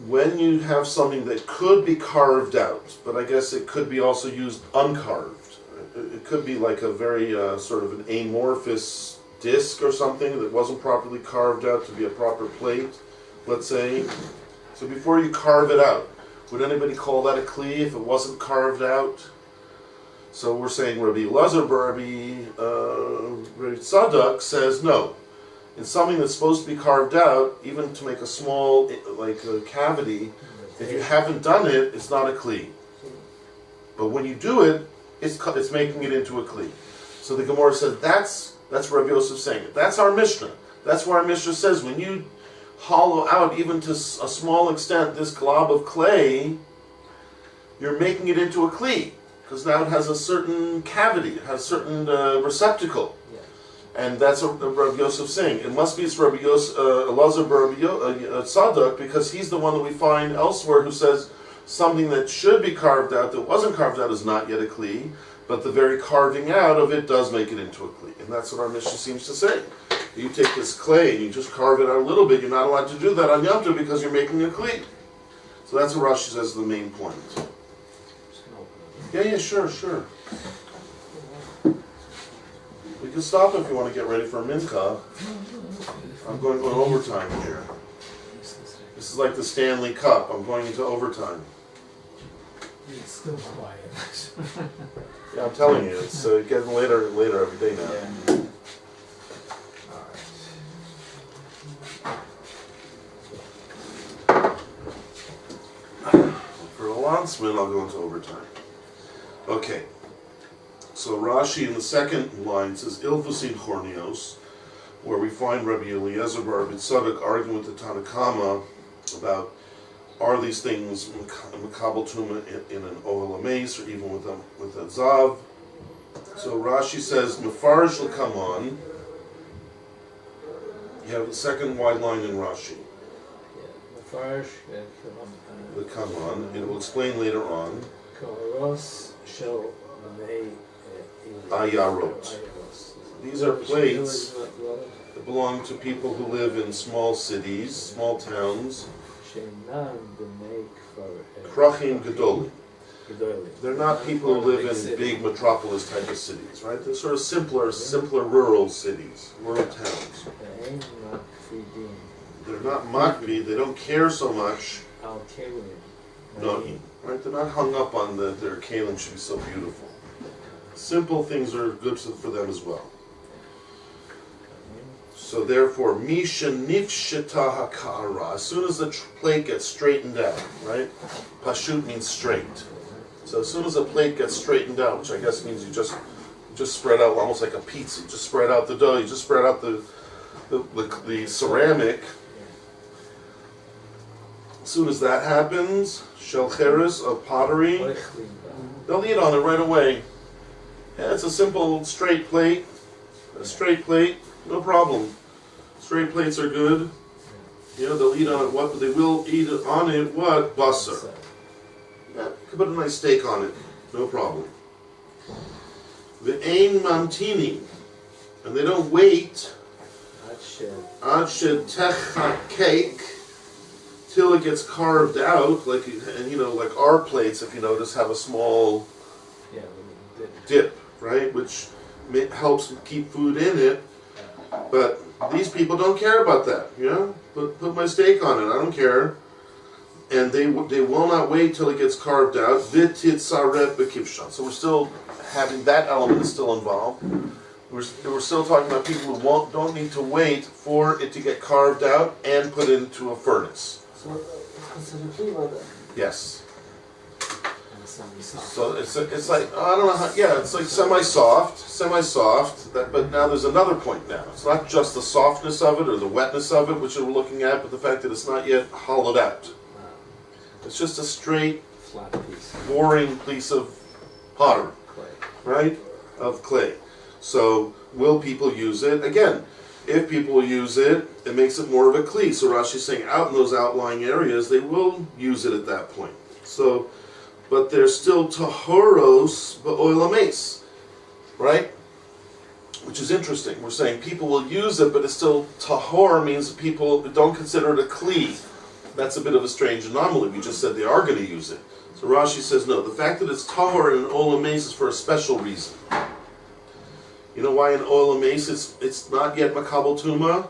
when you have something that could be carved out, but I guess it could be also used uncarved. It could be like a very sort of an amorphous disc or something that wasn't properly carved out to be a proper plate, let's say. So before you carve it out, would anybody call that a kli if it wasn't carved out? So we're saying Rabbi Elazar Rabbi Tzadok says no. In something that's supposed to be carved out, even to make a small, like a cavity, if you haven't done it, it's not a kli. But when you do it, it's making it into a kli. So the Gemora says that's Rabbi Yosef saying it. That's our Mishnah. That's where our Mishnah says when you hollow out even to a small extent this glob of clay, you're making it into a kli. Because now it has a certain cavity, it has a certain receptacle. And that's what Rabbi Yosef saying. It must be it's Rabbi Elazar Tzadok, because he's the one that we find elsewhere who says something that should be carved out that wasn't carved out is not yet a kli, but the very carving out of it does make it into a kli. And that's what our Mishnah seems to say. You take this clay and you just carve it out a little bit, you're not allowed to do that on Yom Tov because you're making a kli. So that's what Rashi says is the main point. Yeah, sure. We can stop if you want to get ready for a mincha. I'm going overtime here. This is like the Stanley Cup. I'm going into overtime. It's still quiet. Yeah, I'm telling you, it's getting later and later every day now. For a launchman, I'll go into overtime. Okay. So Rashi in the second line says Ilvasin Chornios, where we find Rabbi Eliezer bar Tzadok arguing with the Tanakama about are these things Makabel Tuma in an Ohel HaMeis or even with a Zav. So Rashi says Mefarish will come on. You have the second wide line in Rashi. Mefarish will come on. It will explain later on. Rosh shel Ayarot. These are plates that belong to people who live in small cities, small towns. Krachim Gedolim. They're not people who live in big metropolis type of cities, right? They're sort of simpler rural cities, rural towns. They're not makbi, they don't care so much. Noim, right? They're not hung up on that their kalim should be so beautiful. Simple things are good for them as well. So therefore, Misha Nifshita HaKa'ara, as soon as the plate gets straightened out, right? Pashut means straight. So as soon as the plate gets straightened out, which I guess means you just spread out almost like a pizza, you just spread out the dough, you just spread out the ceramic. As soon as that happens, shelcheres of pottery, they'll eat on it right away. Yeah, it's a simple straight plate. A straight plate, no problem. Straight plates are good. You know, they'll eat on it what? But they will eat on it what? Basar. Yeah, you can put a nice steak on it. No problem. The ein mamtini. And they don't wait ad shetecha cake till it gets carved out, like, and you know, like our plates, if you notice, have a small dip, right, which helps keep food in it. But these people don't care about that. You know, put my steak on it. I don't care. And they will not wait till it gets carved out. V'titzaret b'kivshan. So we're still having that element is still involved. We're still talking about people who don't need to wait for it to get carved out and put into a furnace. So it's considered clean by that. Yes. Semi-soft. So it's like, I don't know how, yeah, it's like semi-soft, but now there's another point now. It's not just the softness of it or the wetness of it, which we're looking at, but the fact that it's not yet hollowed out. It's just a straight, Flat piece. boring piece of pottery, Clay. right? Of clay. So, will people use it? Again, if people use it, it makes it more of a kli. So Rashi's saying out in those outlying areas, they will use it at that point. So, but there's still tahoros ba'oil mace, right? Which is interesting. We're saying people will use it, but it's still tahor means people don't consider it a kli. That's a bit of a strange anomaly. We just said they are going to use it. So Rashi says no. The fact that it's tahor in oil mace is for a special reason. You know why in oil mace it's not yet makabel tuma?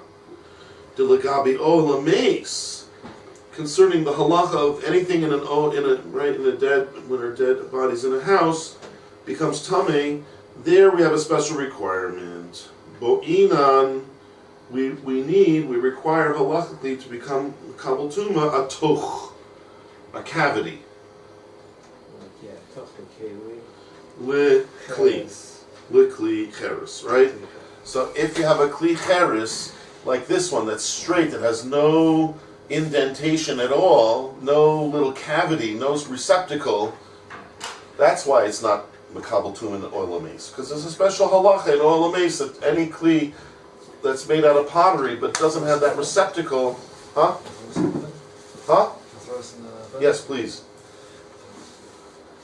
Dilagabi oil mace. Concerning the halacha of anything in a dead, when a dead body's in a house, becomes tamei. There we have a special requirement. Bo'inan, we require halachically to become makabel tuma a toch, a cavity. Yeah, toch keli. Li-kli. Li-kli cheres, right? So if you have a kli cheres, like this one that's straight, that has no indentation at all, no little cavity, no receptacle, that's why it's not makabel tuma in the oil mace. Because there's a special halacha in oil mace that any kli that's made out of pottery but doesn't have that receptacle, huh? Yes, please.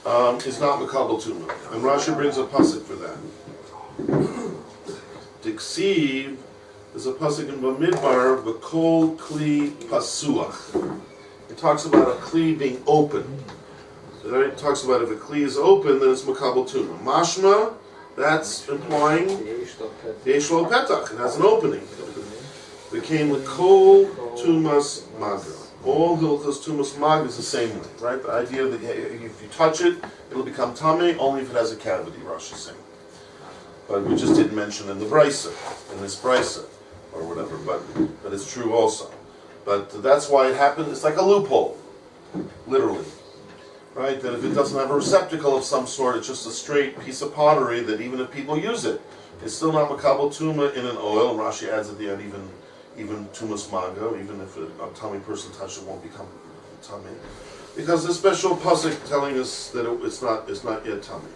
Is not makabel tuma, and Rashi brings a pasuk for that. Diksiv is a pasuk in Bamidbar, v'kol kli pasuach. It talks about a kli being open. So then it talks about if a kli is open, then it's makabel tuma. Mashma, that's implying yesh lo petach. It has an opening. Became l'kol tumas maga. All hilchos tumas mag is the same way, right? The idea that if you touch it, it'll become tamei only if it has a cavity. Rosh is saying, but we just didn't mention in the Beitsa, in this Beitsa, or whatever. But it's true also. But that's why it happened. It's like a loophole, literally, right? That if it doesn't have a receptacle of some sort, it's just a straight piece of pottery. That even if people use it, it's still not makabel tuma in an oil. And Rashi adds at the end even tumas maga, even if a tummy person touched it, won't become tummy, because the special pasuk telling us that it's not yet tummy.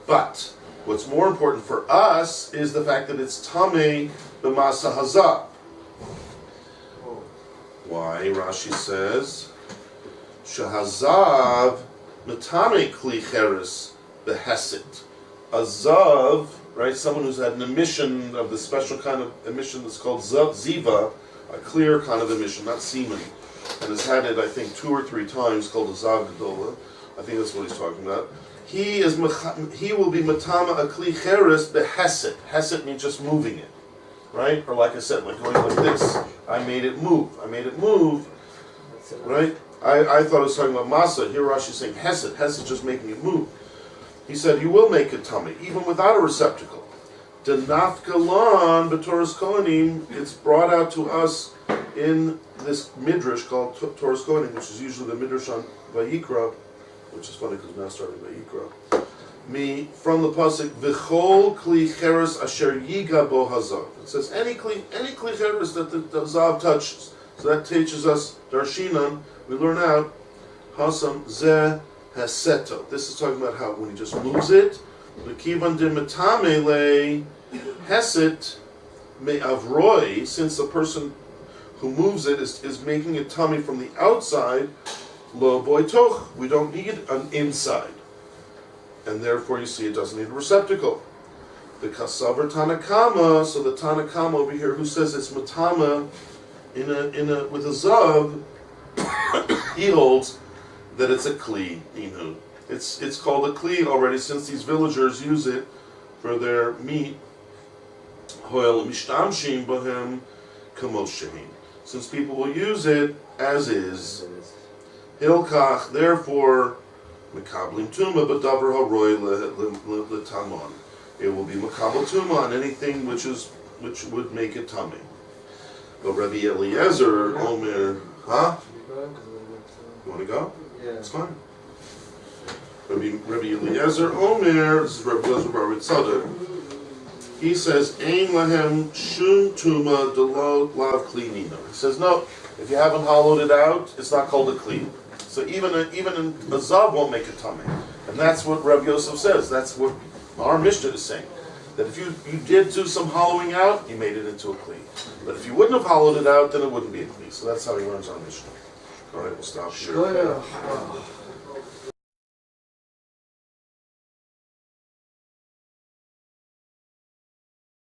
But what's more important for us is the fact that it's tummy b'masa hazav. Why? Rashi says shahazav metame kli cheres behesit. A zav, right? Someone who's had an emission of the special kind of emission that's called ziva, a clear kind of emission, not semen, and has had it, I think, 2 or 3 times, called a zav gedola. I think that's what he's talking about. He will be matama a kli cheres beheset. Heset means just moving it, right? Or like I said, like going like this. I made it move, right? I thought it was talking about masa. Here Rashi is saying heset. Heset just making it move. He said, you will make it tummy, even without a receptacle. Denafkalan b'Torah's Kohanim, it's brought out to us in this midrash called Torah's Kohanim, which is usually the midrash on Vayikra, which is funny because we're now starting Vayikra. From the pasuk, v'chol kli cheres asher yiga bo hazav. It says any kli cheres that the zav touches. So that teaches us darshinan. We learn out hasam zeh haseto. This is talking about how when he just moves it, l'kivan dimitame le heset me avroi. Since the person who moves it is making it tummy from the outside, lo boitoch. We don't need an inside. And therefore, you see, it doesn't need a receptacle. The kasavar tanakama, so the tanakama over here, who says it's matama with a zav, he holds that it's a kli inu. It's called a kli already since these villagers use it for their meat. Hoel mishtamshim bahem kamoshim. Since people will use it as is, hilkach. Therefore. Makablim tuma, but davar haroy letamon. It will be makabel tuma on anything which would make it tummy. But Rabbi Eliezer, Omer, huh? You want to go? Yeah. It's fine. Rabbi Eliezer Omer, this is Rabbi Eliezer Bar Tzadok, he says, Ein lahem shum tuma delo lav kli nina. He says, no, if you haven't hollowed it out, it's not called a kli. So even a zav won't make a tummy. And that's what Rabbi Yosef says. That's what our Mishnah is saying. That if you did do some hollowing out, you made it into a kli. But if you wouldn't have hollowed it out, then it wouldn't be a kli. So that's how he learns our Mishnah. All right, we'll stop here.